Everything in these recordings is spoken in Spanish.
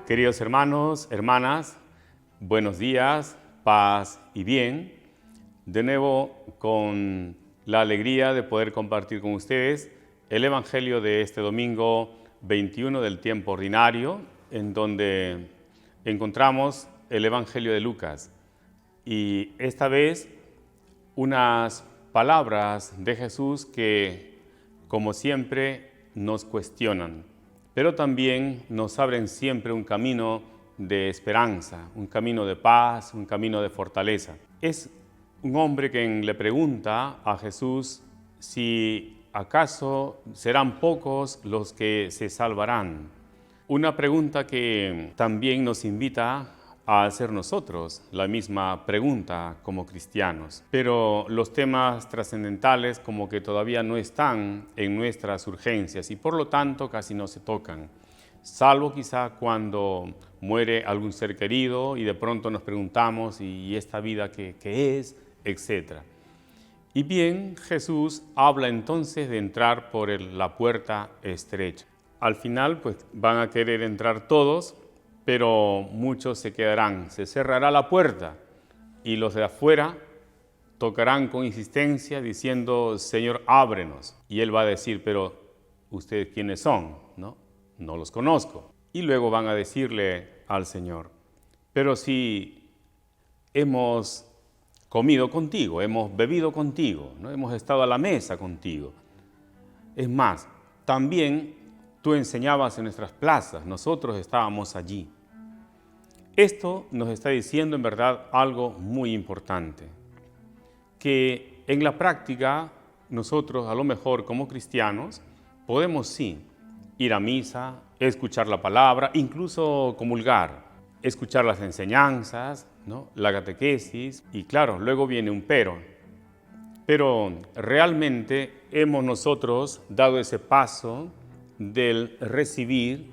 Queridos hermanos, hermanas, buenos días, paz y bien. De nuevo, con la alegría de poder compartir con ustedes el Evangelio de este domingo 21 del tiempo ordinario, en donde encontramos el Evangelio de Lucas. Y esta vez unas palabras de Jesús que, como siempre, nos cuestionan, pero también nos abren siempre un camino de esperanza, un camino de paz, un camino de fortaleza. Es un hombre quien le pregunta a Jesús si acaso serán pocos los que se salvarán. Una pregunta que también nos invita a hacer nosotros la misma pregunta como cristianos. Pero los temas trascendentales como que todavía no están en nuestras urgencias y por lo tanto casi no se tocan. Salvo quizá cuando muere algún ser querido y de pronto nos preguntamos ¿y esta vida qué es? Etcétera. Y bien, Jesús habla entonces de entrar por la puerta estrecha. Al final pues van a querer entrar todos, pero muchos se quedarán, se cerrará la puerta y los de afuera tocarán con insistencia diciendo, Señor, ábrenos. Y Él va a decir, pero ¿ustedes quiénes son? No los conozco. Y luego van a decirle al Señor, pero si hemos comido contigo, hemos bebido contigo, ¿no? Hemos estado a la mesa contigo. Es más, también tú enseñabas en nuestras plazas, nosotros estábamos allí. Esto nos está diciendo en verdad algo muy importante, que en la práctica nosotros a lo mejor como cristianos podemos sí ir a misa, escuchar la palabra, incluso comulgar, escuchar las enseñanzas, ¿no? La catequesis y claro, luego viene un pero realmente hemos nosotros dado ese paso del recibir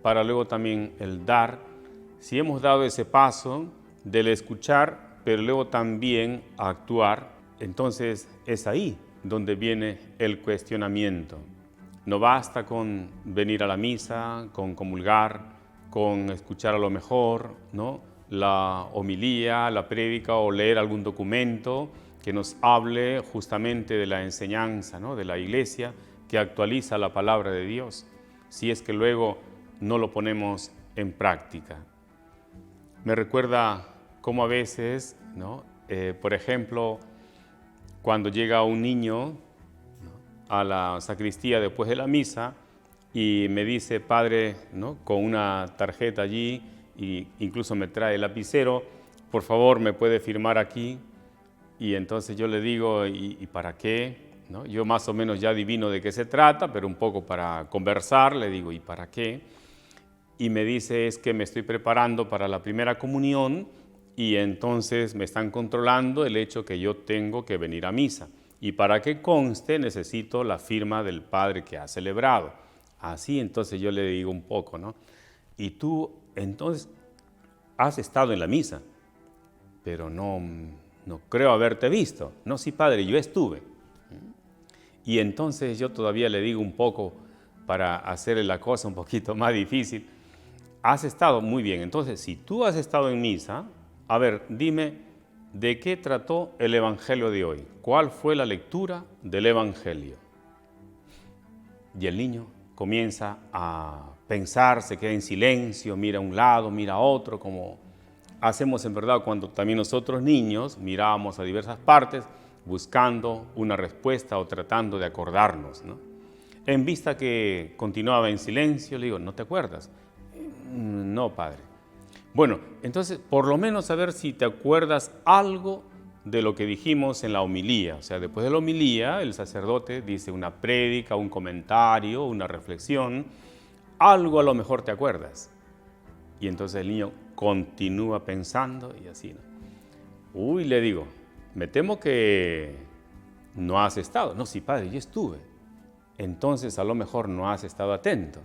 para luego también el dar. Si hemos dado ese paso del escuchar, pero luego también actuar, entonces es ahí donde viene el cuestionamiento. No basta con venir a la misa, con comulgar, con escuchar a lo mejor, ¿no? La homilía, la prédica o leer algún documento que nos hable justamente de la enseñanza, ¿no? De la Iglesia que actualiza la palabra de Dios, si es que luego no lo ponemos en práctica. Me recuerda cómo a veces, ¿no? Por ejemplo, cuando llega un niño, ¿no? a la sacristía después de la misa y me dice, padre, ¿no? con una tarjeta allí, e incluso me trae el lapicero, por favor, ¿me puede firmar aquí? Y entonces yo le digo, ¿y para qué? ¿No? Yo más o menos ya adivino de qué se trata, pero un poco para conversar, le digo, ¿y para qué? Y me dice, es que me estoy preparando para la primera comunión y entonces me están controlando el hecho que yo tengo que venir a misa. Y para que conste necesito la firma del padre que ha celebrado. Así entonces yo le digo un poco, ¿no? Y tú entonces has estado en la misa, pero no creo haberte visto. No, sí, padre, yo estuve. Y entonces yo todavía le digo un poco para hacerle la cosa un poquito más difícil. Has estado muy bien. Entonces, si tú has estado en misa, a ver, dime, ¿de qué trató el Evangelio de hoy? ¿Cuál fue la lectura del Evangelio? Y el niño comienza a pensar, se queda en silencio, mira a un lado, mira a otro, como hacemos en verdad cuando también nosotros niños mirábamos a diversas partes buscando una respuesta o tratando de acordarnos, ¿no? En vista que continuaba en silencio, le digo, ¿no te acuerdas? No, padre. Bueno, entonces, por lo menos a ver si te acuerdas algo de lo que dijimos en la homilía. O sea, después de la homilía, el sacerdote dice una prédica, un comentario, una reflexión. Algo a lo mejor te acuerdas. Y entonces el niño continúa pensando y así, ¿no? Uy, le digo, me temo que no has estado. No, sí, padre, yo estuve. Entonces, a lo mejor no has estado atento.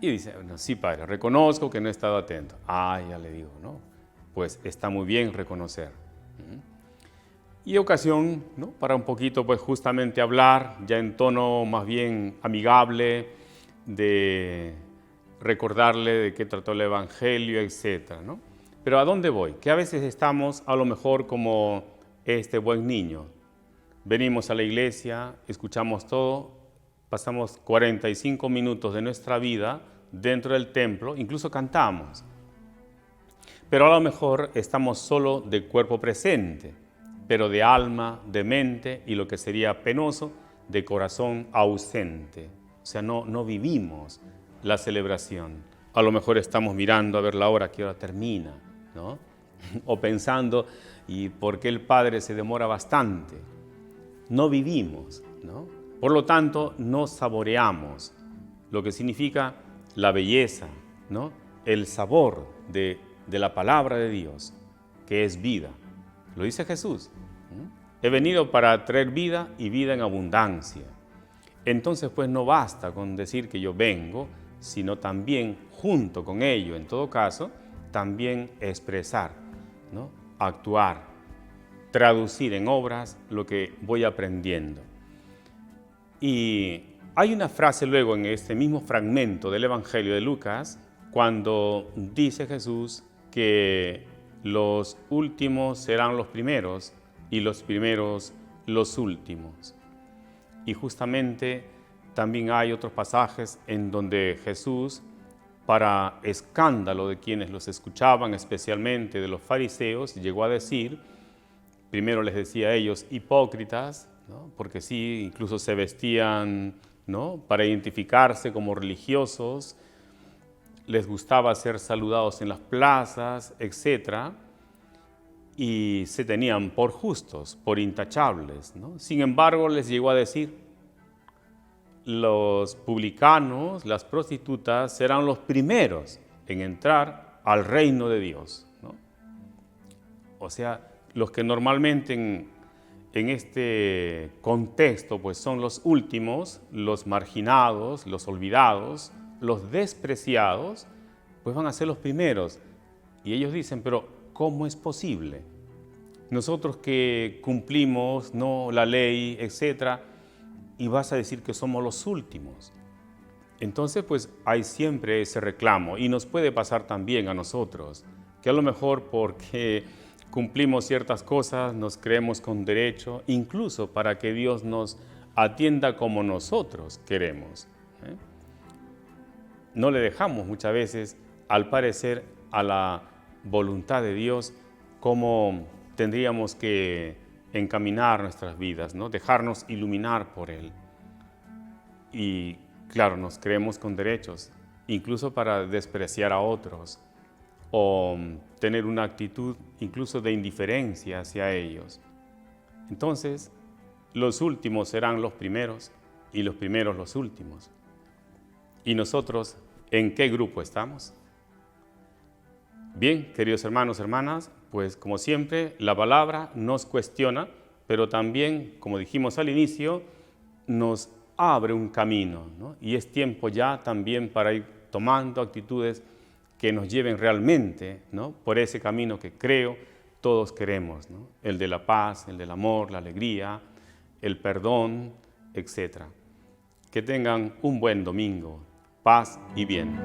Y dice, no, sí, padre, reconozco que no he estado atento. Ah, ya le digo, ¿no? Pues está muy bien reconocer. Y ocasión, ¿no? Para un poquito, pues justamente hablar, ya en tono más bien amigable, de recordarle de qué trató el Evangelio, etc., ¿no? Pero ¿a dónde voy? Que a veces estamos a lo mejor como este buen niño. Venimos a la iglesia, escuchamos todo, pasamos 45 minutos de nuestra vida dentro del templo, incluso cantamos. Pero a lo mejor estamos solo de cuerpo presente, pero de alma, de mente y lo que sería penoso, de corazón ausente. O sea, no vivimos la celebración. A lo mejor estamos mirando a ver la hora, qué hora termina, ¿no? O pensando, ¿y por qué el Padre se demora bastante? No vivimos, ¿no? Por lo tanto, no saboreamos lo que significa la belleza, ¿no? El sabor de la palabra de Dios, que es vida. Lo dice Jesús. He venido para traer vida y vida en abundancia. Entonces, pues no basta con decir que yo vengo, sino también, junto con ello, en todo caso, también expresar, ¿no? Actuar, traducir en obras lo que voy aprendiendo. Y hay una frase luego en este mismo fragmento del Evangelio de Lucas, cuando dice Jesús que los últimos serán los primeros y los primeros los últimos. Y justamente también hay otros pasajes en donde Jesús, para escándalo de quienes los escuchaban, especialmente de los fariseos, llegó a decir, primero les decía a ellos hipócritas, ¿no? Porque sí, incluso se vestían, ¿no?, para identificarse como religiosos, les gustaba ser saludados en las plazas, etc., y se tenían por justos, por intachables, ¿no? Sin embargo, les llegó a decir, los publicanos, las prostitutas, serán los primeros en entrar al reino de Dios, ¿no? O sea, los que normalmente en este contexto pues son los últimos, los marginados, los olvidados, los despreciados, pues van a ser los primeros. Y ellos dicen, pero ¿cómo es posible? Nosotros que cumplimos, ¿no?, la ley, etcétera, y vas a decir que somos los últimos. Entonces, pues hay siempre ese reclamo y nos puede pasar también a nosotros, que a lo mejor porque cumplimos ciertas cosas nos creemos con derecho, incluso para que Dios nos atienda como nosotros queremos, ¿eh? No le dejamos muchas veces, al parecer, a la voluntad de Dios cómo tendríamos que encaminar nuestras vidas, ¿no? Dejarnos iluminar por Él. Y claro, nos creemos con derechos, incluso para despreciar a otros o tener una actitud incluso de indiferencia hacia ellos. Entonces, los últimos serán los primeros y los primeros los últimos. ¿Y nosotros en qué grupo estamos? Bien, queridos hermanos, hermanas, pues como siempre, la palabra nos cuestiona, pero también, como dijimos al inicio, nos abre un camino, ¿no? Y es tiempo ya también para ir tomando actitudes que nos lleven realmente, ¿no?, por ese camino que creo todos queremos, ¿no? El de la paz, el del amor, la alegría, el perdón, etc. Que tengan un buen domingo, paz y bien.